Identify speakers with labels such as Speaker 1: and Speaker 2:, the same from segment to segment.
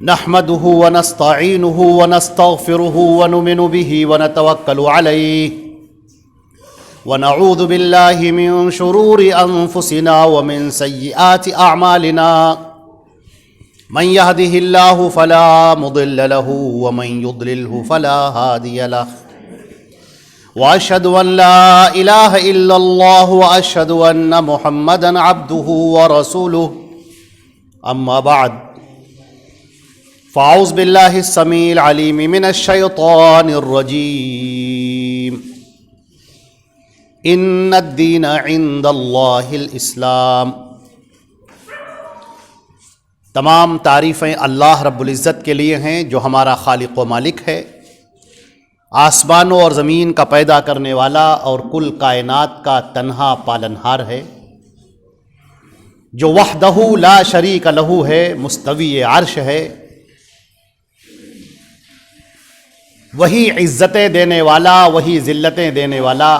Speaker 1: نحمده ونستعينه ونستغفره ونؤمن به ونتوكل عليه ونعوذ بالله من شرور أنفسنا ومن سيئات أعمالنا من يهده الله فلا مضل له ومن يضلله فلا هادي له وأشهد أن لا إله إلا الله وأشهد أن محمدا عبده ورسوله أما بعد فأعوذ بالله السميع العليم من الشيطان الرجيم إن الدين عند الله الإسلام۔ تمام تعریفیں اللہ رب العزت کے لیے ہیں جو ہمارا خالق و مالک ہے، آسمانوں اور زمین کا پیدا کرنے والا اور کل کائنات کا تنہا پالنہار ہے، جو وحدہ لا شریک لہ ہے، مستوی عرش ہے، وہی عزتیں دینے والا، وہی ذلتیں دینے والا،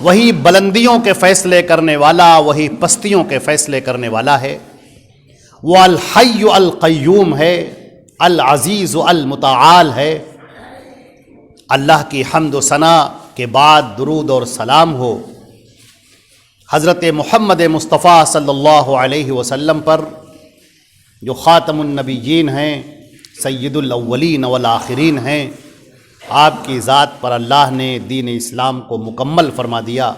Speaker 1: وہی بلندیوں کے فیصلے کرنے والا، وہی پستیوں کے فیصلے کرنے والا ہے، وہ الحی القیوم ہے، العزیز المتعال ہے۔ اللہ کی حمد و ثنا کے بعد درود اور سلام ہو حضرت محمد مصطفیٰ صلی اللہ علیہ وسلم پر، جو خاتم النبیین ہیں، سید الاولین والآخرین ہیں۔ آپ کی ذات پر اللہ نے دین اسلام کو مکمل فرما دیا۔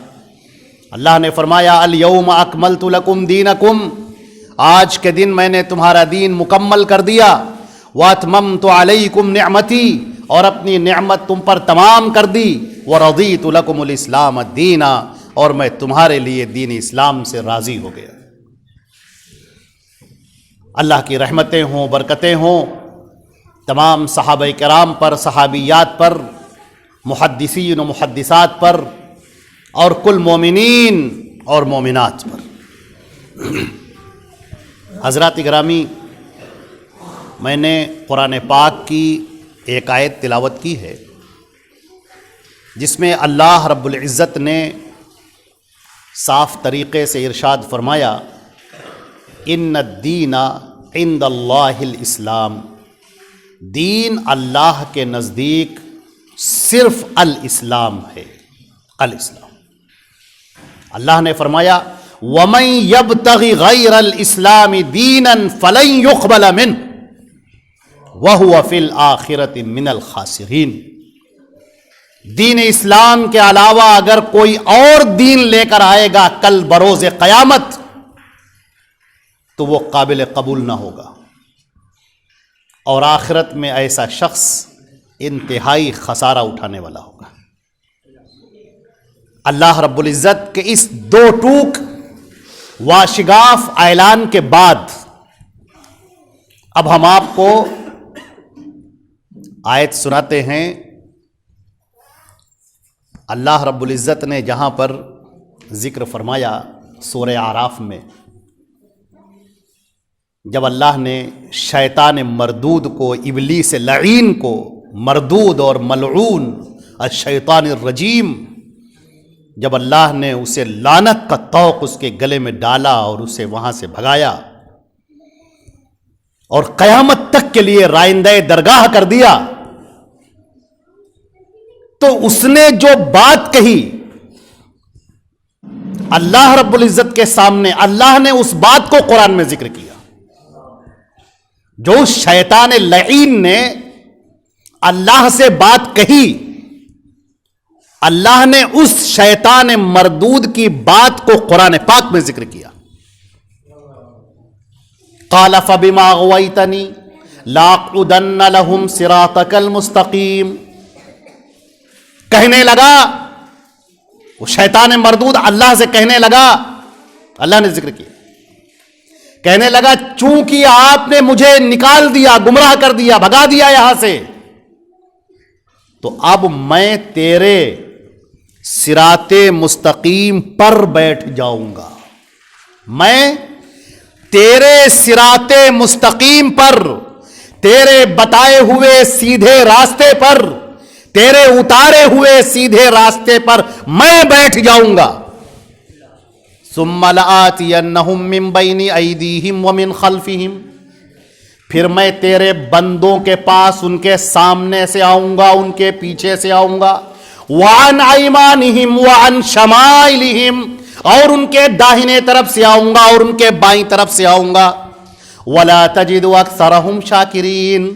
Speaker 1: اللہ نے فرمایا الیوم اکملت لکم دینکم، آج کے دن میں نے تمہارا دین مکمل کر دیا، واتممت علیکم نعمتی، اور اپنی نعمت تم پر تمام کر دی، ورضیت لکم الاسلام دینا، اور میں تمہارے لیے دین اسلام سے راضی ہو گیا۔ اللہ کی رحمتیں ہوں، برکتیں ہوں تمام صحابہ کرام پر، صحابیات پر، محدثین و محدثات پر، اور کل مومنین اور مومنات پر۔ حضرات گرامی، میں نے قرآن پاک کی ایک آیت تلاوت کی ہے جس میں اللہ رب العزت نے صاف طریقے سے ارشاد فرمایا ان الدین عند اللہ الاسلام، دین اللہ کے نزدیک صرف الاسلام ہے، الاسلام۔ اللہ نے فرمایا وَمَن يَبْتَغِ غَيْرَ الْإِسْلَامِ دِينًا فَلَن يُقْبَلَ مِنْهُ وَهُوَ فِي الْآخِرَةِ مِنَ الْخَاسِرِينَ۔ دین اسلام کے علاوہ اگر کوئی اور دین لے کر آئے گا کل بروز قیامت تو وہ قابل قبول نہ ہوگا، اور آخرت میں ایسا شخص انتہائی خسارہ اٹھانے والا ہوگا۔ اللہ رب العزت کے اس دو ٹوک واشگاف اعلان کے بعد اب ہم آپ کو آیت سناتے ہیں۔ اللہ رب العزت نے جہاں پر ذکر فرمایا سورہ اعراف میں، جب اللہ نے شیطان مردود کو، ابلیس لعین کو، مردود اور ملعون الشیطان الرجیم، جب اللہ نے اسے لعنت کا طوق اس کے گلے میں ڈالا اور اسے وہاں سے بھگایا اور قیامت تک کے لیے رائندہ درگاہ کر دیا، تو اس نے جو بات کہی اللہ رب العزت کے سامنے، اللہ نے اس بات کو قرآن میں ذکر کیا۔ جو شیطان لعین نے اللہ سے بات کہی، اللہ نے اس شیطان مردود کی بات کو قرآن پاک میں ذکر کیا۔ قال فبما اغويتني لاقعدن لهم صراطك المستقيم، کہنے لگا وہ شیطان مردود اللہ سے کہنے لگا، اللہ نے ذکر کیا، کہنے لگا چونکہ آپ نے مجھے نکال دیا، گمراہ کر دیا، بھگا دیا یہاں سے، تو اب میں تیرے صراط مستقیم پر بیٹھ جاؤں گا، میں تیرے صراط مستقیم پر، تیرے بتائے ہوئے سیدھے راستے پر، تیرے اتارے ہوئے سیدھے راستے پر میں بیٹھ جاؤں گا۔ ثم لآتینہم من بین ایدیہم ومن خلفہم، پھر میں تیرے بندوں کے پاس ان کے سامنے سے آؤں گا، ان کے پیچھے سے آؤں گا، وعن ایمانہم وعن شمائلہم، اور ان کے داہنے طرف سے آؤں گا اور ان کے بائیں طرف سے آؤں گا، ولا تجد اکثرہم شاکرین،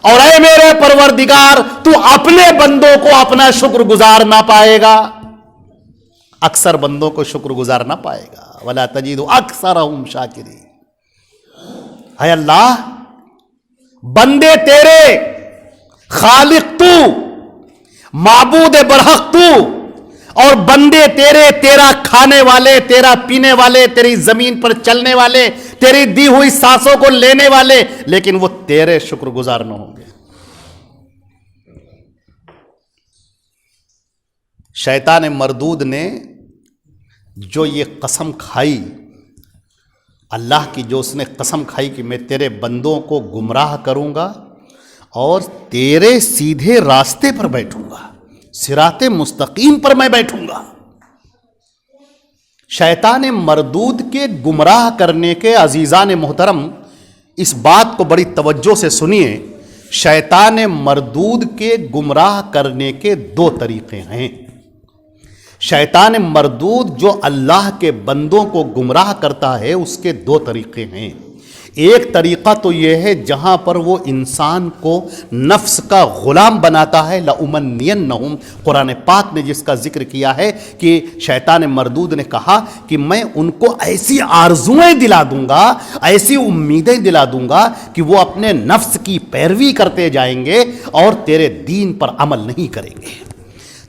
Speaker 1: اور اے میرے پروردگار تو اپنے بندوں کو اپنا شکر گزار نہ پائے گا، اکثر بندوں کو شکر گزار نہ پائے گا، ولا تجد اکثرہم شاکرین۔ اے اللہ، بندے تیرے، خالق تو، معبود برحق تو، اور بندے تیرے، تیرا کھانے والے، تیرا پینے والے، تیری زمین پر چلنے والے، تیری دی ہوئی سانسوں کو لینے والے، لیکن وہ تیرے شکر گزار نہ ہوں گے۔ شیطان مردود نے جو یہ قسم کھائی، اللہ کی جو اس نے قسم کھائی کہ میں تیرے بندوں کو گمراہ کروں گا اور تیرے سیدھے راستے پر بیٹھوں گا، صراط مستقیم پر میں بیٹھوں گا۔ شیطان مردود کے گمراہ کرنے کے عزیزان محترم اس بات کو بڑی توجہ سے سنیے، شیطان مردود کے گمراہ کرنے کے دو طریقے ہیں۔ شیطان مردود جو اللہ کے بندوں کو گمراہ کرتا ہے اس کے دو طریقے ہیں۔ ایک طریقہ تو یہ ہے جہاں پر وہ انسان کو نفس کا غلام بناتا ہے، لَأُمَنِّيَنَّهُمْ، قرآن پاک نے جس کا ذکر کیا ہے کہ شیطان مردود نے کہا کہ میں ان کو ایسی آرزویں دلا دوں گا، ایسی امیدیں دلا دوں گا کہ وہ اپنے نفس کی پیروی کرتے جائیں گے اور تیرے دین پر عمل نہیں کریں گے۔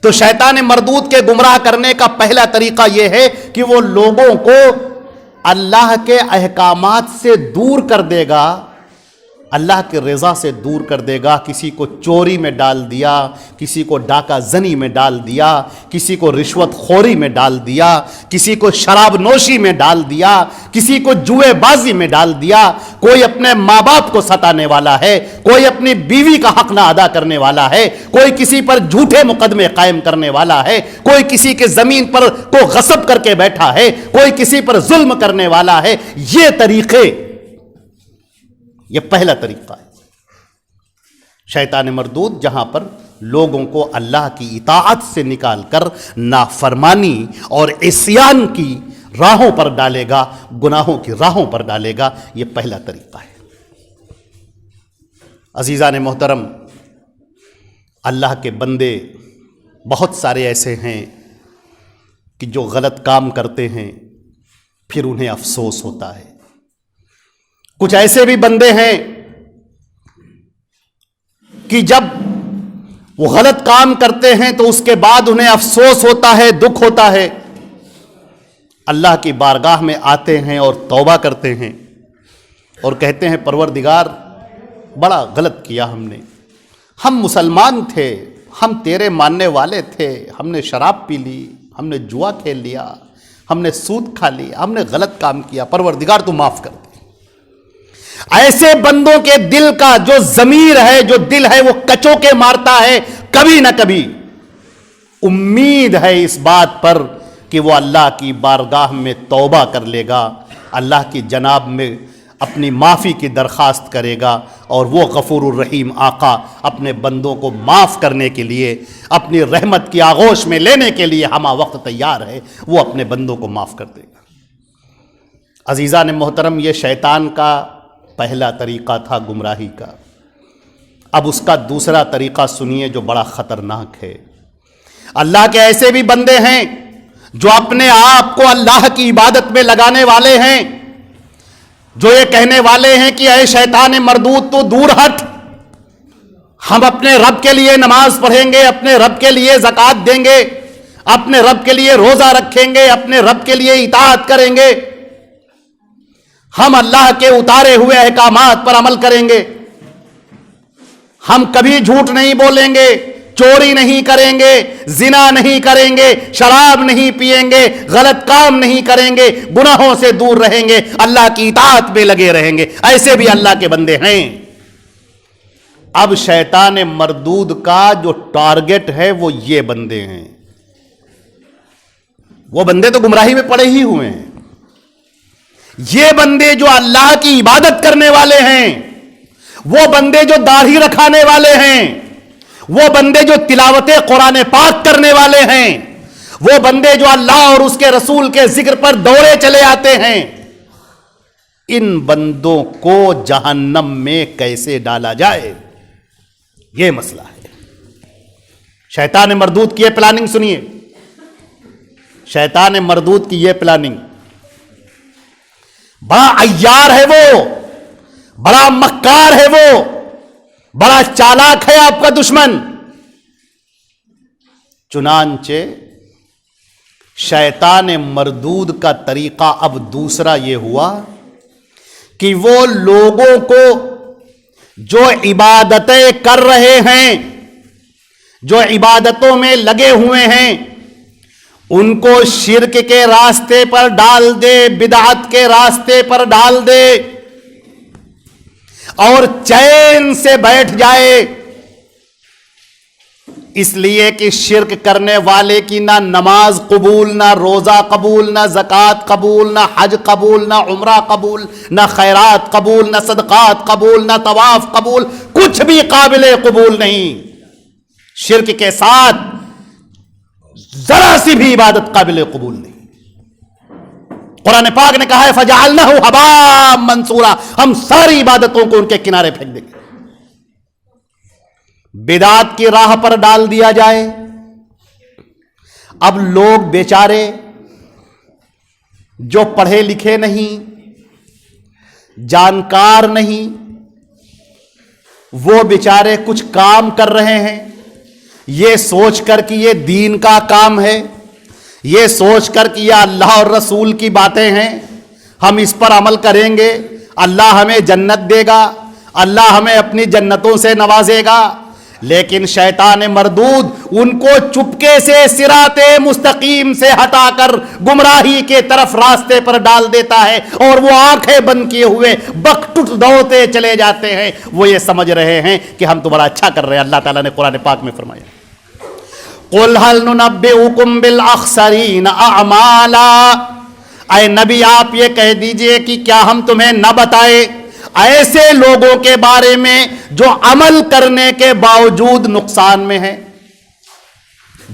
Speaker 1: تو شیطان مردود کے گمراہ کرنے کا پہلا طریقہ یہ ہے کہ وہ لوگوں کو اللہ کے احکامات سے دور کر دے گا، اللہ کے رضا سے دور کر دے گا۔ کسی کو چوری میں ڈال دیا، کسی کو ڈاکہ زنی میں ڈال دیا، کسی کو رشوت خوری میں ڈال دیا، کسی کو شراب نوشی میں ڈال دیا، کسی کو جوئے بازی میں ڈال دیا، کوئی اپنے ماں باپ کو ستانے والا ہے، کوئی اپنی بیوی کا حق نہ ادا کرنے والا ہے، کوئی کسی پر جھوٹے مقدمے قائم کرنے والا ہے، کوئی کسی کے زمین پر کو غصب کر کے بیٹھا ہے، کوئی کسی پر ظلم کرنے والا ہے۔ یہ طریقے، یہ پہلا طریقہ ہے شیطان مردود، جہاں پر لوگوں کو اللہ کی اطاعت سے نکال کر نافرمانی اور عصیان کی راہوں پر ڈالے گا، گناہوں کی راہوں پر ڈالے گا۔ یہ پہلا طریقہ ہے۔ عزیزان محترم، اللہ کے بندے بہت سارے ایسے ہیں کہ جو غلط کام کرتے ہیں پھر انہیں افسوس ہوتا ہے۔ کچھ ایسے بھی بندے ہیں کہ جب وہ غلط کام کرتے ہیں تو اس کے بعد انہیں افسوس ہوتا ہے، دکھ ہوتا ہے، اللہ کی بارگاہ میں آتے ہیں اور توبہ کرتے ہیں اور کہتے ہیں پروردگار بڑا غلط کیا ہم نے، ہم مسلمان تھے، ہم تیرے ماننے والے تھے، ہم نے شراب پی لی، ہم نے جوا کھیل لیا، ہم نے سود کھا لیا، ہم نے غلط کام کیا، پروردگار تو معاف کر دے۔ ایسے بندوں کے دل کا جو ضمیر ہے، جو دل ہے، وہ کچو کے مارتا ہے، کبھی نہ کبھی امید ہے اس بات پر کہ وہ اللہ کی بارگاہ میں توبہ کر لے گا، اللہ کی جناب میں اپنی معافی کی درخواست کرے گا، اور وہ غفور الرحیم آقا اپنے بندوں کو معاف کرنے کے لیے، اپنی رحمت کی آغوش میں لینے کے لیے ہمہ وقت تیار ہے، وہ اپنے بندوں کو معاف کر دے گا۔ عزیزان محترم، یہ شیطان کا پہلا طریقہ تھا گمراہی کا۔ اب اس کا دوسرا طریقہ سنیے جو بڑا خطرناک ہے۔ اللہ کے ایسے بھی بندے ہیں جو اپنے آپ کو اللہ کی عبادت میں لگانے والے ہیں، جو یہ کہنے والے ہیں کہ اے شیطان مردود تو دور ہٹ، ہم اپنے رب کے لیے نماز پڑھیں گے، اپنے رب کے لیے زکوٰۃ دیں گے، اپنے رب کے لیے روزہ رکھیں گے، اپنے رب کے لیے اطاعت کریں گے، ہم اللہ کے اتارے ہوئے احکامات پر عمل کریں گے، ہم کبھی جھوٹ نہیں بولیں گے، چوری نہیں کریں گے، زنا نہیں کریں گے، شراب نہیں پیئیں گے، غلط کام نہیں کریں گے، گناہوں سے دور رہیں گے، اللہ کی اطاعت میں لگے رہیں گے۔ ایسے بھی اللہ کے بندے ہیں۔ اب شیطان مردود کا جو ٹارگٹ ہے وہ یہ بندے ہیں۔ وہ بندے تو گمراہی میں پڑے ہی ہوئے ہیں. یہ بندے جو اللہ کی عبادت کرنے والے ہیں، وہ بندے جو داڑھی رکھانے والے ہیں، وہ بندے جو تلاوت قرآن پاک کرنے والے ہیں، وہ بندے جو اللہ اور اس کے رسول کے ذکر پر دوڑے چلے آتے ہیں، ان بندوں کو جہنم میں کیسے ڈالا جائے، یہ مسئلہ ہے. شیطان مردود کی یہ پلاننگ سنیے. شیطان مردود کی یہ پلاننگ، بڑا عیار ہے وہ، بڑا مکار ہے وہ، بڑا چالاک ہے آپ کا دشمن. چنانچہ شیطان مردود کا طریقہ اب دوسرا یہ ہوا کہ وہ لوگوں کو جو عبادتیں کر رہے ہیں، جو عبادتوں میں لگے ہوئے ہیں، ان کو شرک کے راستے پر ڈال دے، بدعت کے راستے پر ڈال دے، اور چین سے بیٹھ جائے. اس لیے کہ شرک کرنے والے کی نہ نماز قبول، نہ روزہ قبول، نہ زکوٰۃ قبول، نہ حج قبول، نہ عمرہ قبول، نہ خیرات قبول، نہ صدقات قبول، نہ طواف قبول، کچھ بھی قابل قبول نہیں. شرک کے ساتھ ذرا سی بھی عبادت قابل قبول نہیں. قرآن پاک نے کہا ہے فَجَعَلْنَهُ هَبَاءً مَنْثُورًا، ہم ساری عبادتوں کو ان کے کنارے پھینک دیں گے. بدعات کی راہ پر ڈال دیا جائے. اب لوگ بیچارے جو پڑھے لکھے نہیں، جانکار نہیں، وہ بیچارے کچھ کام کر رہے ہیں یہ سوچ کر کہ یہ دین کا کام ہے، یہ سوچ کر کہ یہ اللہ اور رسول کی باتیں ہیں، ہم اس پر عمل کریں گے، اللہ ہمیں جنت دے گا، اللہ ہمیں اپنی جنتوں سے نوازے گا. لیکن شیطان مردود ان کو چپکے سے صراط مستقیم سے ہٹا کر گمراہی کے طرف راستے پر ڈال دیتا ہے، اور وہ آنکھیں بند کیے ہوئے بکٹٹ دوڑتے چلے جاتے ہیں. وہ یہ سمجھ رہے ہیں کہ ہم تو بڑا اچھا کر رہے ہیں. اللہ تعالیٰ نے قرآن پاک میں فرمایا قُلْ هَلْ نُنَبِّئُكُمْ بِالْأَخْسَرِينَ أَعْمَالًا، اے نبی آپ یہ کہہ دیجئے کہ کیا ہم تمہیں نہ بتائے ایسے لوگوں کے بارے میں جو عمل کرنے کے باوجود نقصان میں ہیں،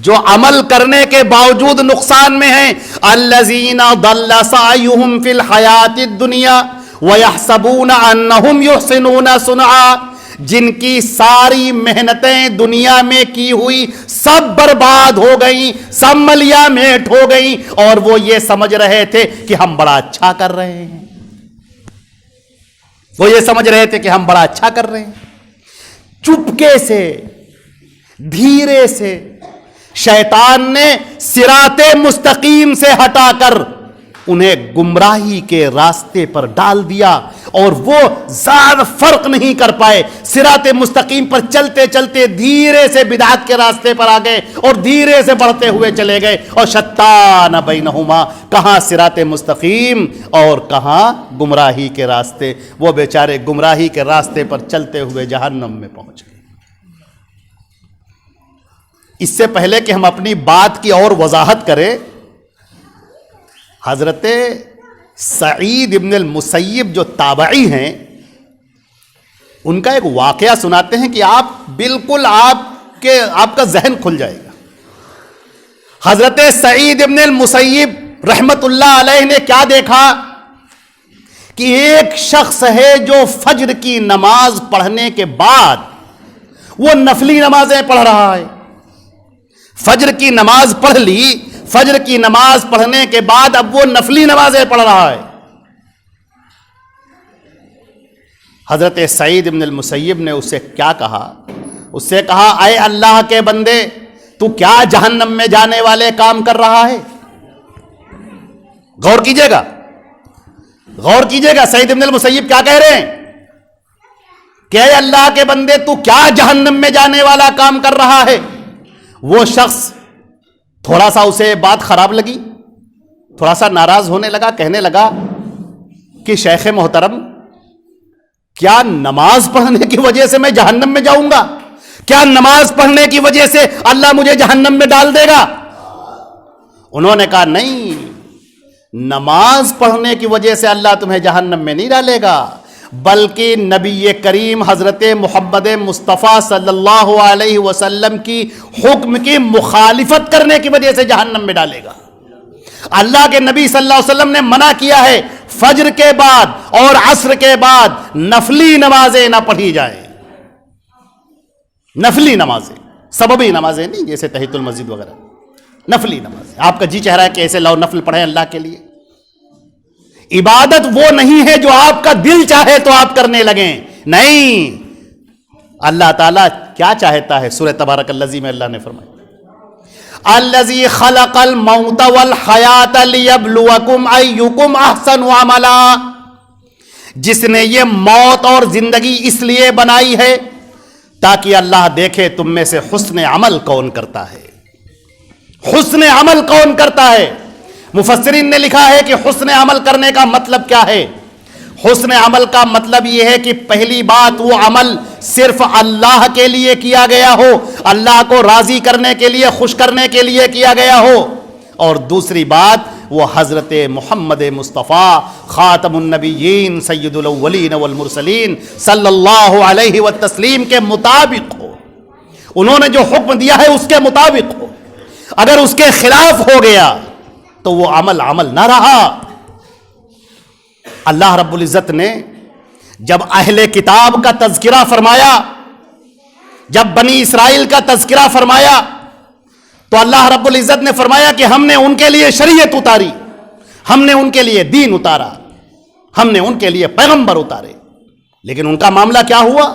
Speaker 1: جو عمل کرنے کے باوجود نقصان میں ہیں. الَّذِينَ ضَلَّ سَعْيُهُمْ فِي الْحَيَاةِ الدُّنْيَا وَيَحْسَبُونَ أَنَّهُمْ يُحْسِنُونَ صُنْعًا، جن کی ساری محنتیں دنیا میں کی ہوئی سب برباد ہو گئیں، سب ملیا میٹ ہو گئیں، اور وہ یہ سمجھ رہے تھے کہ ہم بڑا اچھا کر رہے ہیں. وہ یہ سمجھ رہے تھے کہ ہم بڑا اچھا کر رہے ہیں. چپکے سے، دھیرے سے شیطان نے صراط مستقیم سے ہٹا کر انہیں گمراہی کے راستے پر ڈال دیا، اور وہ زیادہ فرق نہیں کر پائے. صراط مستقیم پر چلتے چلتے دھیرے سے بدعت کے راستے پر آ گئے، اور دھیرے سے بڑھتے ہوئے چلے گئے، اور شتان بینہما، کہاں صراط مستقیم اور کہاں گمراہی کے راستے. وہ بیچارے گمراہی کے راستے پر چلتے ہوئے جہنم میں پہنچ گئے. اس سے پہلے کہ ہم اپنی بات کی اور وضاحت کریں، حضرت سعید ابن المسیب جو تابعی ہیں، ان کا ایک واقعہ سناتے ہیں کہ آپ بالکل آپ کا ذہن کھل جائے گا. حضرت سعید ابن المسیب رحمت اللہ علیہ نے کیا دیکھا کہ ایک شخص ہے جو فجر کی نماز پڑھنے کے بعد وہ نفلی نمازیں پڑھ رہا ہے. فجر کی نماز پڑھ لی، فجر کی نماز پڑھنے کے بعد اب وہ نفلی نمازیں پڑھ رہا ہے. حضرت سعید ابن المسیب نے اسے کیا کہا؟ اس سے کہا اے اللہ کے بندے، تو کیا جہنم میں جانے والے کام کر رہا ہے؟ غور کیجئے گا، غور کیجئے گا، سعید ابن المسیب کیا کہہ رہے ہیں کہ اے اللہ کے بندے، تو کیا جہنم میں جانے والا کام کر رہا ہے؟ وہ شخص تھوڑا سا اسے بات خراب لگی، تھوڑا سا ناراض ہونے لگا، کہنے لگا کہ شیخ محترم، کیا نماز پڑھنے کی وجہ سے میں جہنم میں جاؤں گا؟ کیا نماز پڑھنے کی وجہ سے اللہ مجھے جہنم میں ڈال دے گا؟ انہوں نے کہا نہیں، نماز پڑھنے کی وجہ سے اللہ تمہیں جہنم میں نہیں ڈالے گا، بلکہ نبی کریم حضرت محمد مصطفیٰ صلی اللہ علیہ وسلم کی حکم کی مخالفت کرنے کی وجہ سے جہنم میں ڈالے گا۔ اللہ کے نبی صلی اللہ علیہ وسلم نے منع کیا ہے فجر کے بعد اور عصر کے بعد نفلی نمازیں نہ پڑھی جائیں، نفلی نمازیں، سببی نمازیں نہیں، جیسے تحیۃ المسجد وغیرہ، نفلی نمازیں۔ آپ کا جی چاہ رہا ہے کہ ایسے لاؤ نفل پڑھیں اللہ کے لیے، عبادت وہ نہیں ہے جو آپ کا دل چاہے تو آپ کرنے لگیں، نہیں، اللہ تعالیٰ کیا چاہتا ہے؟ سورہ تبارک الذی میں اللہ نے فرمایا الذی خلق الموت والحیات لیبلوکم ایکم احسن عملا، جس نے یہ موت اور زندگی اس لیے بنائی ہے تاکہ اللہ دیکھے تم میں سے حسن عمل کون کرتا ہے، حسن عمل کون کرتا ہے۔ مفسرین نے لکھا ہے کہ حسن عمل کرنے کا مطلب کیا ہے؟ حسن عمل کا مطلب یہ ہے کہ پہلی بات وہ عمل صرف اللہ کے لیے کیا گیا ہو، اللہ کو راضی کرنے کے لیے، خوش کرنے کے لیے کیا گیا ہو، اور دوسری بات وہ حضرت محمد مصطفیٰ خاتم النبیین سید الاولین والمرسلین صلی اللہ علیہ وسلم کے مطابق ہو، انہوں نے جو حکم دیا ہے اس کے مطابق ہو۔ اگر اس کے خلاف ہو گیا تو وہ عمل نہ رہا۔ اللہ رب العزت نے جب اہل کتاب کا تذکرہ فرمایا، جب بنی اسرائیل کا تذکرہ فرمایا، تو اللہ رب العزت نے فرمایا کہ ہم نے ان کے لیے شریعت اتاری، ہم نے ان کے لیے دین اتارا، ہم نے ان کے لیے پیغمبر اتارے، لیکن ان کا معاملہ کیا ہوا؟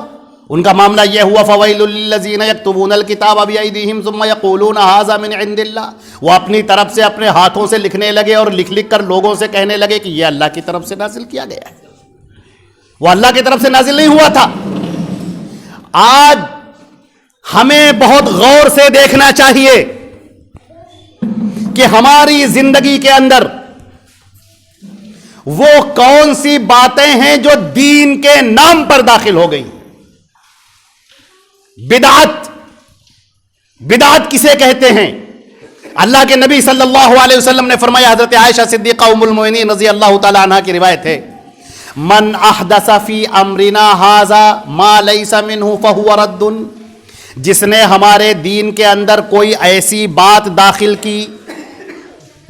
Speaker 1: ان کا معاملہ یہ ہوا فَوَيْلٌ لِّلَّذِينَ يَكْتُبُونَ الْكِتَابَ بِأَيْدِيهِمْ ثُمَّ يَقُولُونَ هَٰذَا مِنْ عِندِ اللَّهِ، وہ اپنی طرف سے اپنے ہاتھوں سے لکھنے لگے اور لکھ کر لوگوں سے کہنے لگے کہ یہ اللہ کی طرف سے نازل کیا گیا ہے، وہ اللہ کی طرف سے نازل نہیں ہوا تھا۔ آج ہمیں بہت غور سے دیکھنا چاہیے کہ ہماری زندگی کے اندر وہ کون سی باتیں ہیں جو دین کے نام پر داخل ہو گئی۔ بدعت کسے کہتے ہیں؟ اللہ کے نبی صلی اللہ علیہ وسلم نے فرمایا، حضرت عائشہ صدیقہ ام المؤمنین رضی اللہ تعالی عنہ کی روایت ہے، من احدث فی امرنا ھذا ما لیس منہ فہو رد، جس نے ہمارے دین کے اندر کوئی ایسی بات داخل کی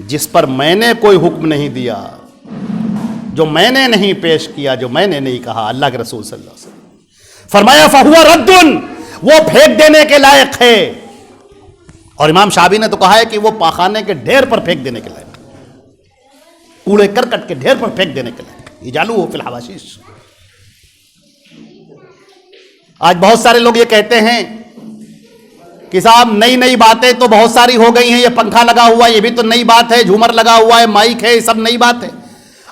Speaker 1: جس پر میں نے کوئی حکم نہیں دیا، جو میں نے نہیں پیش کیا، جو میں نے نہیں کہا، اللہ کے رسول صلی اللہ علیہ وسلم فرمایا فہو رد، وہ پھینک دینے کے لائق ہے۔ اور امام شافعی نے تو کہا ہے کہ وہ پاخانے کے ڈھیر پر پھینک دینے کے لائق، کوڑے کرکٹ کے ڈھیر پر پھینک دینے کے لائق، اجعلوہ فی الحواشیش۔ آج بہت سارے لوگ یہ کہتے ہیں کہ صاحب نئی باتیں تو بہت ساری ہو گئی ہیں، یہ پنکھا لگا ہوا ہے یہ بھی تو نئی بات ہے، جھومر لگا ہوا ہے، مائک ہے، یہ سب نئی بات ہے۔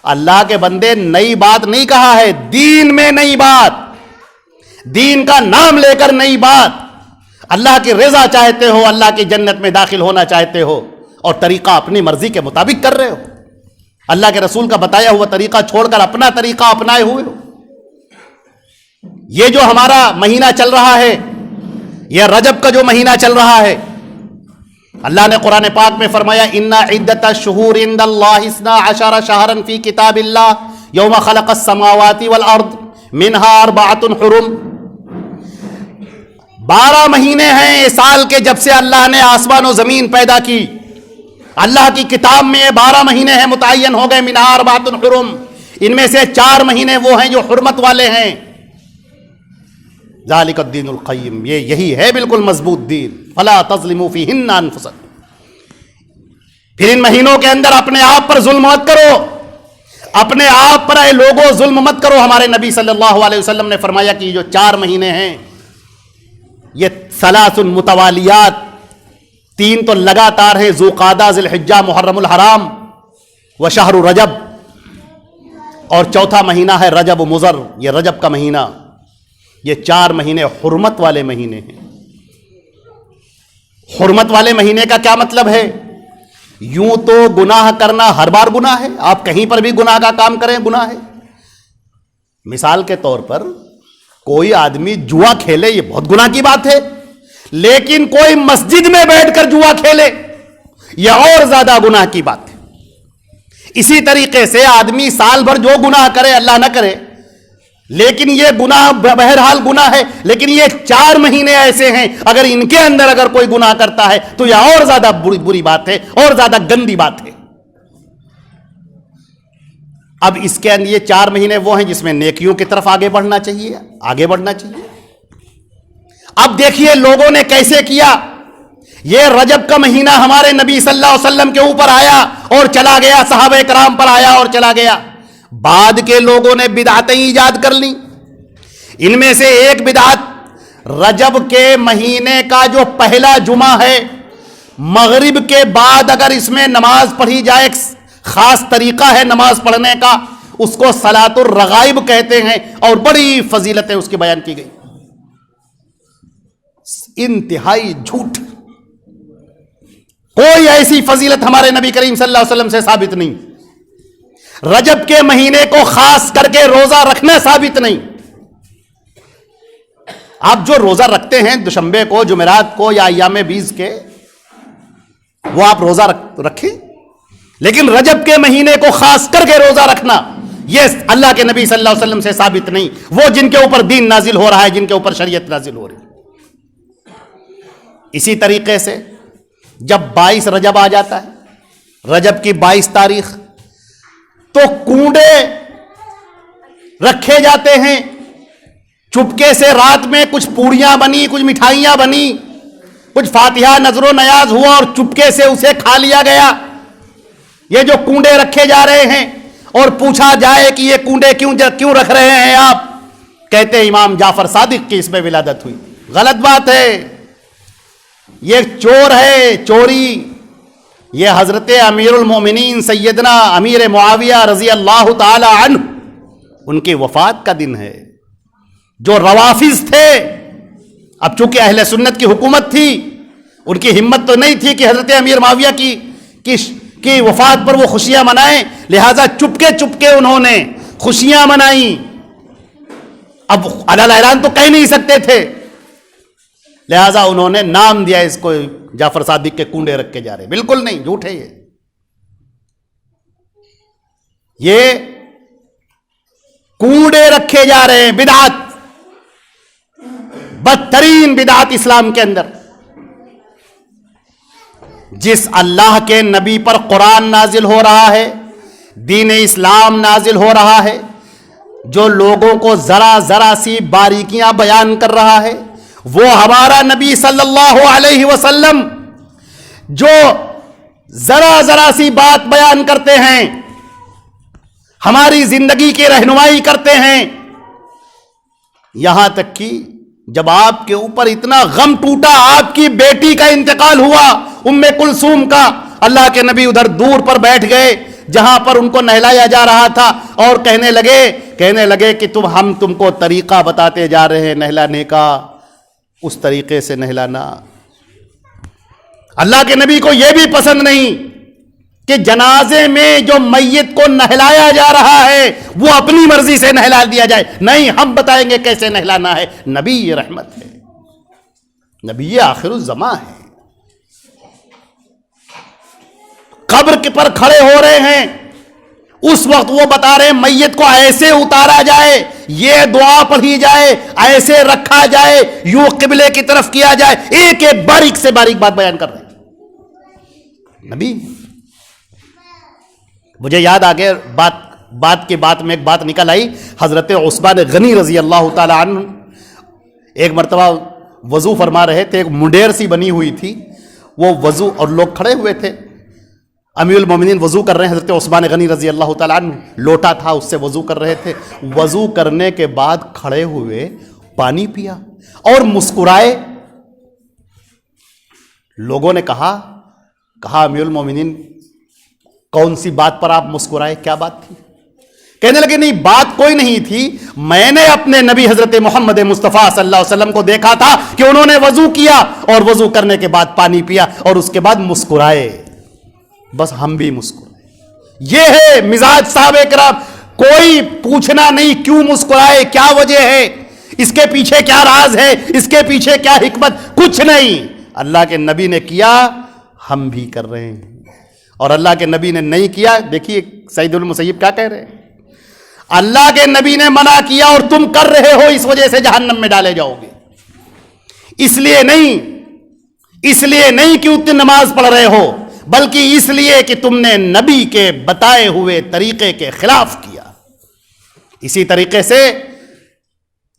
Speaker 1: اللہ کے بندے نئی بات نہیں کہا ہے، دین میں نئی بات، دین کا نام لے کر نئی بات، اللہ کی رضا چاہتے ہو، اللہ کی جنت میں داخل ہونا چاہتے ہو اور طریقہ اپنی مرضی کے مطابق کر رہے ہو، اللہ کے رسول کا بتایا ہوا طریقہ چھوڑ کر اپنا طریقہ اپنائے ہوئے ہو۔ یہ جو ہمارا مہینہ چل رہا ہے، یہ رجب کا جو مہینہ چل رہا ہے، اللہ نے قرآن پاک میں فرمایا ان عدت الشہور عند اللہ 12 شہرا فی کتاب اللہ یوم خلق السماوات والارض منها 4 حرم، 12 مہینے ہیں اس سال کے جب سے اللہ نے آسمان و زمین پیدا کی، اللہ کی کتاب میں یہ 12 مہینے ہیں متعین ہو گئے، منها 4 حرم، ان میں سے 4 مہینے وہ ہیں جو حرمت والے ہیں، ذالک الدین القیم، یہی ہے بالکل مضبوط دین، فلا تظلموا فیہن انفسکم، پھر ان مہینوں کے اندر اپنے آپ پر ظلم مت کرو، اپنے آپ پر اے لوگوں ظلم مت کرو۔ ہمارے نبی صلی اللہ علیہ وسلم نے فرمایا کہ یہ جو 4 مہینے ہیں یہ 3 متوالیات، 3 تو لگاتار ہیں، ذوالقعدہ، ذی الحجہ، محرم الحرام و شہر رجب، اور 4تھا مہینہ ہے رجب مضر، یہ رجب کا مہینہ، یہ 4 مہینے حرمت والے مہینے ہیں۔ حرمت والے مہینے کا کیا مطلب ہے؟ یوں تو گناہ کرنا ہر بار گناہ ہے، آپ کہیں پر بھی گناہ کا کام کریں گناہ ہے۔ مثال کے طور پر کوئی آدمی جوا کھیلے، یہ بہت گناہ کی بات ہے، لیکن کوئی مسجد میں بیٹھ کر جوا کھیلے، یہ اور زیادہ گناہ کی بات ہے۔ اسی طریقے سے آدمی سال بھر جو گناہ کرے، اللہ نہ کرے، لیکن یہ گناہ بہرحال گناہ ہے، لیکن یہ 4 مہینے ایسے ہیں اگر ان کے اندر اگر کوئی گناہ کرتا ہے تو یہ اور زیادہ بری بات ہے، اور زیادہ گندی بات ہے۔ اب اس کے اندر یہ 4 مہینے وہ ہیں جس میں نیکیوں کی طرف آگے بڑھنا چاہیے۔ اب دیکھیے لوگوں نے کیسے کیا۔ یہ رجب کا مہینہ ہمارے نبی صلی اللہ علیہ وسلم کے اوپر آیا اور چلا گیا، صحابہ کرام پر آیا اور چلا گیا۔ بعد کے لوگوں نے بدعتیں ایجاد کر لی۔ ان میں سے ایک بدعت، رجب کے مہینے کا جو پہلا جمعہ ہے، مغرب کے بعد اگر اس میں نماز پڑھی جائے، ایک خاص طریقہ ہے نماز پڑھنے کا، اس کو صلاۃ الرغائب کہتے ہیں، اور بڑی فضیلتیں اس کی بیان کی گئی۔ انتہائی جھوٹ، کوئی ایسی فضیلت ہمارے نبی کریم صلی اللہ علیہ وسلم سے ثابت نہیں۔ رجب کے مہینے کو خاص کر کے روزہ رکھنا ثابت نہیں۔ آپ جو روزہ رکھتے ہیں دوشنبے کو، جمعرات کو یا ایام بیز کے، وہ آپ روزہ رکھیں، لیکن رجب کے مہینے کو خاص کر کے روزہ رکھنا یہ اللہ کے نبی صلی اللہ علیہ وسلم سے ثابت نہیں۔ وہ جن کے اوپر دین نازل ہو رہا ہے، جن کے اوپر شریعت نازل ہو رہی ہے۔ اسی طریقے سے جب 22 رجب آ جاتا ہے، رجب کی 22 تاریخ، تو کنڈے رکھے جاتے ہیں، چپکے سے رات میں کچھ پوڑیاں بنی، کچھ مٹھائیاں بنی، کچھ فاتحہ نظر و نیاز ہوا اور چپکے سے اسے کھا لیا گیا۔ یہ جو کنڈے رکھے جا رہے ہیں، اور پوچھا جائے کہ یہ کنڈے کیوں رکھ رہے ہیں آپ، کہتے ہیں امام جعفر صادق کی اس میں ولادت ہوئی۔ غلط بات ہے، یہ چور ہے، چوری۔ یہ حضرت امیر المومنین سیدنا امیر معاویہ رضی اللہ تعالی عنہ، ان کی وفات کا دن ہے۔ جو روافظ تھے، اب چونکہ اہل سنت کی حکومت تھی، ان کی ہمت تو نہیں تھی کہ حضرت امیر معاویہ کی وفات پر وہ خوشیاں منائیں، لہذا چپکے انہوں نے خوشیاں منائیں۔ اب علیٰ اعلان تو کہہ نہیں سکتے تھے، لہذا انہوں نے نام دیا اس کو جعفر صادق کے کنڈے رکھے جا رہے۔ بالکل نہیں، جھوٹ ہے یہ کنڈے رکھے جا رہے ہیں، بدعت، بدترین بدعت اسلام کے اندر۔ جس اللہ کے نبی پر قرآن نازل ہو رہا ہے، دین اسلام نازل ہو رہا ہے، جو لوگوں کو ذرا سی باریکیاں بیان کر رہا ہے، وہ ہمارا نبی صلی اللہ علیہ وسلم جو ذرا سی بات بیان کرتے ہیں، ہماری زندگی کی رہنمائی کرتے ہیں، یہاں تک کہ جب آپ کے اوپر اتنا غم ٹوٹا، آپ کی بیٹی کا انتقال ہوا، ام کلثوم کا، اللہ کے نبی ادھر دور پر بیٹھ گئے جہاں پر ان کو نہلایا جا رہا تھا، اور کہنے لگے کہ ہم تم کو طریقہ بتاتے جا رہے ہیں نہلانے کا، اس طریقے سے نہلانا۔ اللہ کے نبی کو یہ بھی پسند نہیں کہ جنازے میں جو میت کو نہلایا جا رہا ہے وہ اپنی مرضی سے نہلا دیا جائے، نہیں، ہم بتائیں گے کیسے نہلانا ہے۔ نبی یہ رحمت ہے، نبی یہ آخر الزمان ہے۔ قبر پر کھڑے ہو رہے ہیں، اس وقت وہ بتا رہے ہیں میت کو ایسے اتارا جائے، یہ دعا پڑھی جائے، ایسے رکھا جائے، یوں قبلے کی طرف کیا جائے، ایک باریک سے باریک بات بیان کر رہے ہیں نبی۔ مجھے یاد آ گیا، بات میں ایک بات نکل آئی، حضرت عثمان غنی رضی اللہ تعالی عنہ ایک مرتبہ وضو فرما رہے تھے، ایک منڈیر سی بنی ہوئی تھی، وہ وضو، اور لوگ کھڑے ہوئے تھے، امیر المومنین وضو کر رہے ہیں، حضرت عثمان غنی رضی اللہ تعالی عنہ لوٹا تھا، اس سے وضو کر رہے تھے، وضو کرنے کے بعد کھڑے ہوئے پانی پیا اور مسکرائے۔ لوگوں نے کہا امیر المومنین کون سی بات پر آپ مسکرائے، کیا بات تھی؟ کہنے لگے نہیں، بات کوئی نہیں تھی، میں نے اپنے نبی حضرت محمد مصطفیٰ صلی اللہ علیہ وسلم کو دیکھا تھا کہ انہوں نے وضو کیا اور وضو کرنے کے بعد پانی پیا اور اس کے بعد مسکرائے، بس ہم بھی مسکرائے۔ یہ ہے مزاج صحابہ کرام، کوئی پوچھنا نہیں کیوں مسکرائے، کیا وجہ ہے، اس کے پیچھے کیا راز ہے، اس کے پیچھے کیا حکمت، کچھ نہیں، اللہ کے نبی نے کیا، ہم بھی کر رہے ہیں، اور اللہ کے نبی نے نہیں کیا. دیکھیے سعید المسیب کیا کہہ رہے ہیں، اللہ کے نبی نے منع کیا اور تم کر رہے ہو، اس وجہ سے جہنم میں ڈالے جاؤ گے. اس لیے نہیں کہ اتنی نماز پڑھ رہے ہو، بلکہ اس لیے کہ تم نے نبی کے بتائے ہوئے طریقے کے خلاف کیا. اسی طریقے سے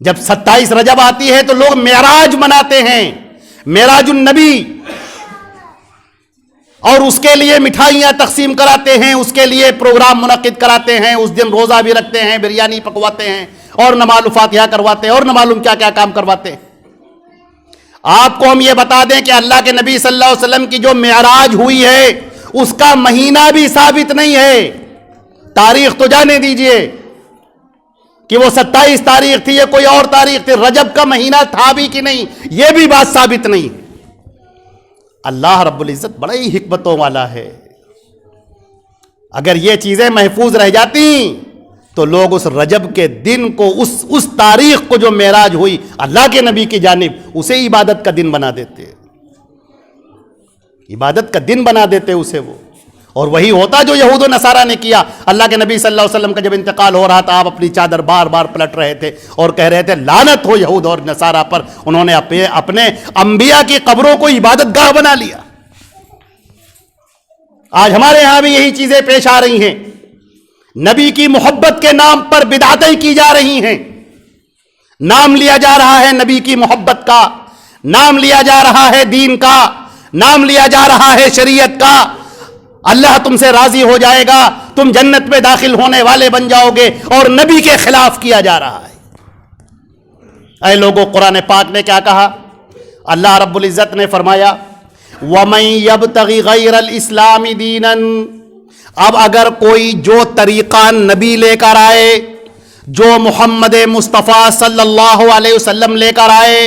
Speaker 1: جب 27 رجب آتی ہے تو لوگ معراج مناتے ہیں، معراج النبی، اور اس کے لیے مٹھائیاں تقسیم کراتے ہیں، اس کے لیے پروگرام منعقد کراتے ہیں، اس دن روزہ بھی رکھتے ہیں، بریانی پکواتے ہیں، اور نہ معلوم فاتحہ کرواتے ہیں، اور نہ معلوم کیا کیا کام کرواتے ہیں. آپ کو ہم یہ بتا دیں کہ اللہ کے نبی صلی اللہ علیہ وسلم کی جو معراج ہوئی ہے اس کا مہینہ بھی ثابت نہیں ہے. تاریخ تو جانے دیجئے کہ وہ 27 تاریخ تھی یا کوئی اور تاریخ تھی، رجب کا مہینہ تھا بھی کہ نہیں یہ بھی بات ثابت نہیں. اللہ رب العزت بڑا ہی حکمتوں والا ہے. اگر یہ چیزیں محفوظ رہ جاتی تو لوگ اس رجب کے دن کو، اس تاریخ کو جو معراج ہوئی اللہ کے نبی کی جانب، اسے عبادت کا دن بنا دیتے، عبادت کا دن بنا دیتے اسے وہ. اور وہی ہوتا جو یہود و نصارہ نے کیا. اللہ کے نبی صلی اللہ علیہ وسلم کا جب انتقال ہو رہا تھا، آپ اپنی چادر بار بار پلٹ رہے تھے اور کہہ رہے تھے لعنت ہو یہود اور نصارہ پر، انہوں نے اپنے انبیاء کی قبروں کو عبادت گاہ بنا لیا. آج ہمارے ہاں بھی یہی چیزیں پیش آ رہی ہیں. نبی کی محبت کے نام پر بدعتیں کی جا رہی ہیں. نام لیا جا رہا ہے نبی کی محبت کا، نام لیا جا رہا ہے دین کا، نام لیا جا رہا ہے شریعت کا. اللہ تم سے راضی ہو جائے گا، تم جنت میں داخل ہونے والے بن جاؤ گے، اور نبی کے خلاف کیا جا رہا ہے. اے لوگوں، قرآن پاک نے کیا کہا؟ اللہ رب العزت نے فرمایا وَمَن يَبْتَغِ غَيْرَ الْإِسْلَامِ دِينًا. اب اگر کوئی جو طریقہ نبی لے کر آئے، جو محمد مصطفیٰ صلی اللہ علیہ وسلم لے کر آئے،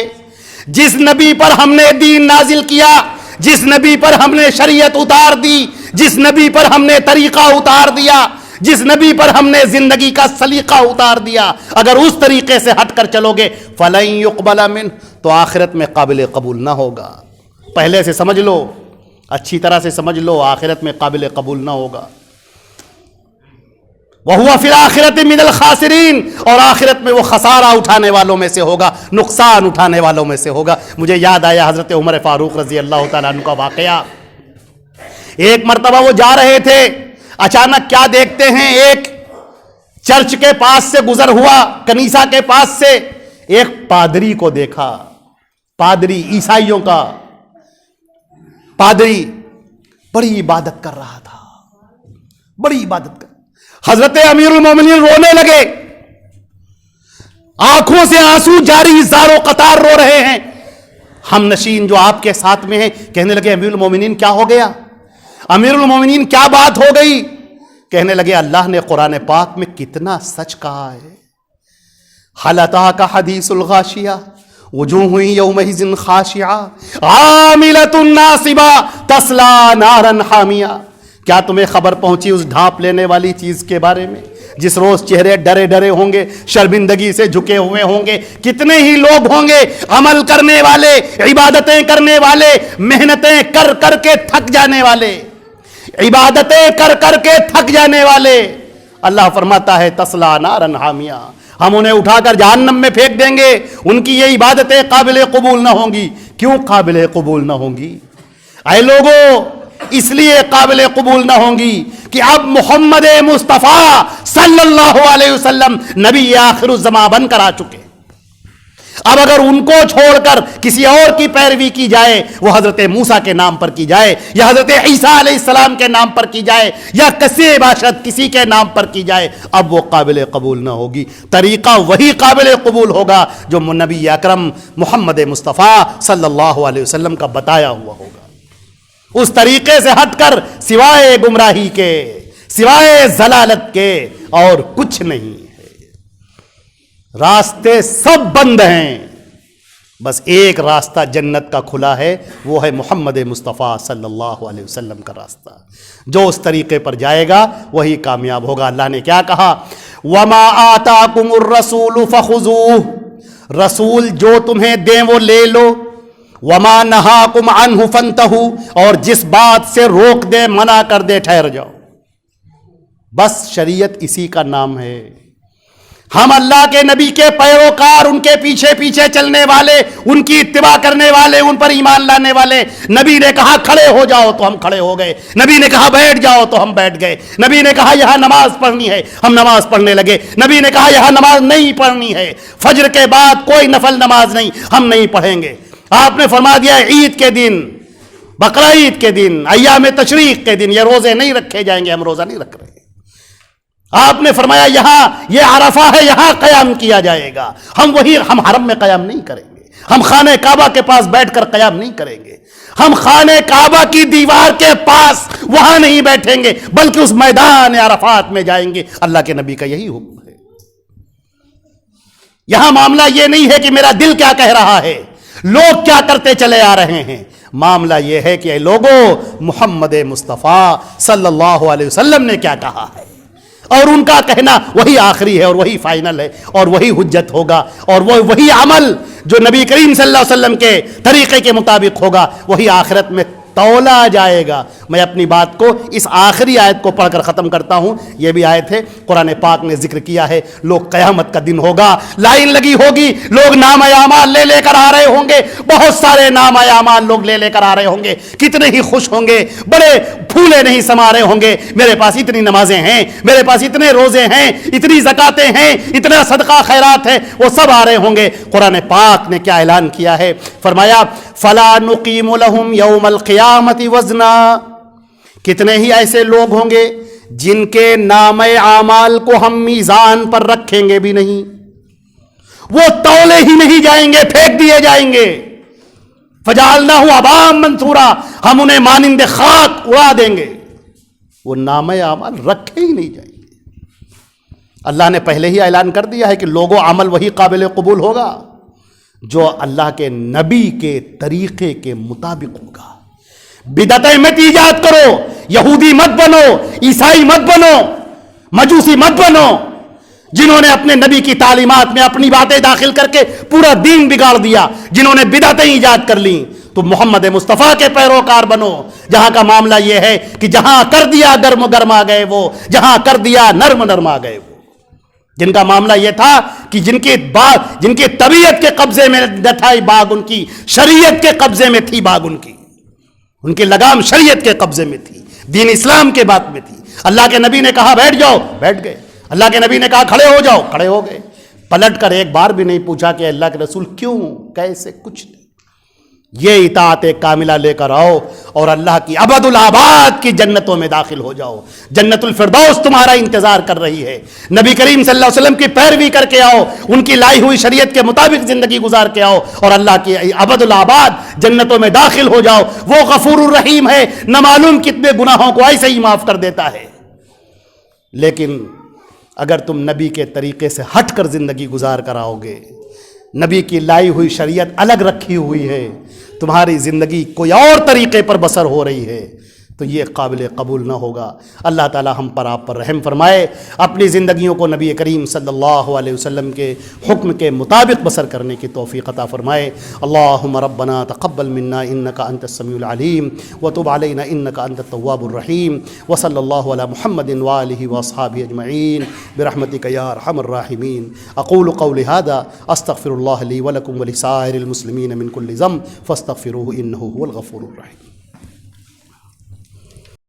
Speaker 1: جس نبی پر ہم نے دین نازل کیا، جس نبی پر ہم نے شریعت اتار دی، جس نبی پر ہم نے طریقہ اتار دیا، جس نبی پر ہم نے زندگی کا سلیقہ اتار دیا، اگر اس طریقے سے ہٹ کر چلو گے فَلَن يُقْبَلَ مِنْهُ، تو آخرت میں قابل قبول نہ ہوگا. پہلے سے سمجھ لو، اچھی طرح سے سمجھ لو، آخرت میں قابل قبول نہ ہوگا. وَهُوَ فِي الْآخِرَةِ مِنَ الْخَاسِرِينَ، اور آخرت میں وہ خسارہ اٹھانے والوں میں سے ہوگا، نقصان اٹھانے والوں میں سے ہوگا. مجھے یاد آیا حضرت عمر فاروق رضی اللہ تعالیٰ عنہ کا واقعہ. ایک مرتبہ وہ جا رہے تھے، اچانک کیا دیکھتے ہیں، ایک چرچ کے پاس سے گزر ہوا، کنیسہ کے پاس سے ایک پادری کو دیکھا. پادری، عیسائیوں کا پادری، بڑی عبادت کر رہا تھا، بڑی عبادت کر. حضرت امیر المومنین رونے لگے، آنکھوں سے آنسو جاری، زارو قطار رو رہے ہیں. ہم نشین جو آپ کے ساتھ میں ہیں کہنے لگے امیر المومنین کیا ہو گیا، امیر المومنین کیا بات ہو گئی؟ کہنے لگے اللہ نے قرآن پاک میں کتنا سچ کہا ہے. هل أتاك حدیث الغاشیہ وجوہ یومئذ خاشعہ عاملۃ ناصبہ تصلی نارا حامیہ. کیا تمہیں خبر پہنچی اس ڈھانپ لینے والی چیز کے بارے میں جس روز چہرے ڈرے ڈرے ہوں گے، شرمندگی سے جھکے ہوئے ہوں گے؟ کتنے ہی لوگ ہوں گے عمل کرنے والے، عبادتیں کرنے والے، محنتیں کر کر کے تھک جانے والے، عبادتیں کر کر کے تھک جانے والے. اللہ فرماتا ہے تصلی نارا حامیہ، ہم انہیں اٹھا کر جہنم میں پھینک دیں گے. ان کی یہ عبادتیں قابل قبول نہ ہوں گی. کیوں قابل قبول نہ ہوں گی؟ اے لوگوں، اس لیے قابل قبول نہ ہوں گی کہ اب محمد مصطفیٰ صلی اللہ علیہ وسلم نبی آخر الزماں بن کر آ چکے. اب اگر ان کو چھوڑ کر کسی اور کی پیروی کی جائے، وہ حضرت موسیٰ کے نام پر کی جائے، یا حضرت عیسیٰ علیہ السلام کے نام پر کی جائے، یا کسی باشد کسی کے نام پر کی جائے، اب وہ قابل قبول نہ ہوگی. طریقہ وہی قابل قبول ہوگا جو نبی اکرم محمد مصطفیٰ صلی اللہ علیہ وسلم کا بتایا ہوا ہوگا. اس طریقے سے ہٹ کر سوائے گمراہی کے، سوائے ضلالت کے اور کچھ نہیں ہے. راستے سب بند ہیں، بس ایک راستہ جنت کا کھلا ہے، وہ ہے محمد مصطفیٰ صلی اللہ علیہ وسلم کا راستہ. جو اس طریقے پر جائے گا وہی کامیاب ہوگا. اللہ نے کیا کہا؟ وَمَا آتَاكُمُ الرَّسُولُ فَخُذُوهُ، رسول جو تمہیں دیں وہ لے لو. وما نہاکم عنہ فانتہوا، اور جس بات سے روک دے منع کر دے ٹھہر جاؤ. بس شریعت اسی کا نام ہے. ہم اللہ کے نبی کے پیروکار، ان کے پیچھے پیچھے چلنے والے، ان کی اتباع کرنے والے، ان پر ایمان لانے والے. نبی نے کہا کھڑے ہو جاؤ تو ہم کھڑے ہو گئے، نبی نے کہا بیٹھ جاؤ تو ہم بیٹھ گئے، نبی نے کہا یہاں نماز پڑھنی ہے ہم نماز پڑھنے لگے، نبی نے کہا یہاں نماز نہیں پڑھنی ہے، فجر کے بعد کوئی نفل نماز نہیں، ہم نہیں پڑھیں گے. آپ نے فرما دیا عید کے دن، بقرعید کے دن، ایام تشریق کے دن یہ روزے نہیں رکھے جائیں گے، ہم روزہ نہیں رکھ رہے. آپ نے فرمایا یہاں یہ عرفہ ہے، یہاں قیام کیا جائے گا. ہم حرم میں قیام نہیں کریں گے، ہم خانہ کعبہ کے پاس بیٹھ کر قیام نہیں کریں گے، ہم خانہ کعبہ کی دیوار کے پاس وہاں نہیں بیٹھیں گے، بلکہ اس میدان عرفات میں جائیں گے. اللہ کے نبی کا یہی حکم ہے. یہاں معاملہ یہ نہیں ہے کہ میرا دل کیا کہہ رہا ہے، لوگ کیا کرتے چلے آ رہے ہیں. معاملہ یہ ہے کہ اے لوگوں، محمد مصطفیٰ صلی اللہ علیہ وسلم نے کیا کہا ہے، اور ان کا کہنا وہی آخری ہے اور وہی فائنل ہے اور وہی حجت ہوگا، اور وہی عمل جو نبی کریم صلی اللہ علیہ وسلم کے طریقے کے مطابق ہوگا وہی آخرت میں تولا جائے گا. میں اپنی بات کو اس آخری آیت کو پڑھ کر ختم کرتا ہوں. یہ بھی آیت ہے قرآن پاک نے ذکر کیا ہے. لوگ قیامت کا دن ہوگا، لائن لگی ہوگی، لوگ نام اعمال لے کر آ رہے ہوں گے، بہت سارے نام اعمال لوگ لے کر آ رہے ہوں گے. کتنے ہی خوش ہوں گے، بڑے پھولے نہیں سما رہے ہوں گے، میرے پاس اتنی نمازیں ہیں، میرے پاس اتنے روزے ہیں، اتنی زکاتیں ہیں، اتنا صدقہ خیرات ہے، وہ سب آ رہے ہوں گے. قرآن پاک نے کیا اعلان کیا ہے؟ فرمایا فَلَا نُقِيمُ لَهُمْ يَوْمَ الْقِيَامَةِ وَزْنًا. کتنے ہی ایسے لوگ ہوں گے جن کے نام اعمال کو ہم میزان پر رکھیں گے بھی نہیں، وہ تولے ہی نہیں جائیں گے، پھینک دیے جائیں گے. فَجَعَلْنَاهُ هَبَاءً مَنثُورًا، ہم انہیں مانند خاک اڑا دیں گے. وہ نام اعمال رکھے ہی نہیں جائیں گے. اللہ نے پہلے ہی اعلان کر دیا ہے کہ لوگوں عمل وہی قابل قبول ہوگا جو اللہ کے نبی کے طریقے کے مطابق ہوگا. بدعتیں مت ایجاد کرو، یہودی مت بنو، عیسائی مت بنو، مجوسی مت بنو، جنہوں نے اپنے نبی کی تعلیمات میں اپنی باتیں داخل کر کے پورا دین بگاڑ دیا، جنہوں نے بدعتیں ایجاد کر لیں. تو محمد مصطفیٰ کے پیروکار بنو، جہاں کا معاملہ یہ ہے کہ جہاں کر دیا گرم گرم آ گئے وہ، جہاں کر دیا نرم نرم آ گئے وہ. جن کا معاملہ یہ تھا کہ جن کی طبیعت کے قبضے میں نہ تھا باغ، ان کی شریعت کے قبضے میں تھی باغ، ان کی لگام شریعت کے قبضے میں تھی، دین اسلام کے بات میں تھی. اللہ کے نبی نے کہا بیٹھ جاؤ، بیٹھ گئے. اللہ کے نبی نے کہا کھڑے ہو جاؤ، کھڑے ہو گئے. پلٹ کر ایک بار بھی نہیں پوچھا کہ اللہ کے رسول کیوں، کیسے، کچھ نہیں. یہ اطاعت کاملہ لے کر آؤ اور اللہ کی ابد الآباد کی جنتوں میں داخل ہو جاؤ. جنت الفردوس تمہارا انتظار کر رہی ہے. نبی کریم صلی اللہ علیہ وسلم کی پیروی کر کے آؤ، ان کی لائی ہوئی شریعت کے مطابق زندگی گزار کے آؤ اور اللہ کی ابد الآباد جنتوں میں داخل ہو جاؤ. وہ غفور الرحیم ہے، نہ معلوم کتنے گناہوں کو ایسے ہی معاف کر دیتا ہے. لیکن اگر تم نبی کے طریقے سے ہٹ کر زندگی گزار کر آؤ گے، نبی کی لائی ہوئی شریعت الگ رکھی ہوئی ہے، تمہاری زندگی کوئی اور طریقے پر بسر ہو رہی ہے، تو یہ قابل قبول نہ ہوگا. اللہ تعالی ہم پر آپ پر رحم فرمائے، اپنی زندگیوں کو نبی کریم صلی اللہ علیہ وسلم کے حکم کے مطابق بسر کرنے کی توفیق عطا فرمائے. اللہم ربنا تقبل منا انکا انت السمیع العلیم وتب علینا انکا انت التواب الرحیم. وصلی اللہ علی محمد وآلہ واصحابہ اجمعین برحمتک یا ارحم الراحمین. اقول قولی ھذا استغفر اللہ لی ولکم ولسائر المسلمین من کل ذنب فاستغفروہ انہ هو الغفور الرحیم.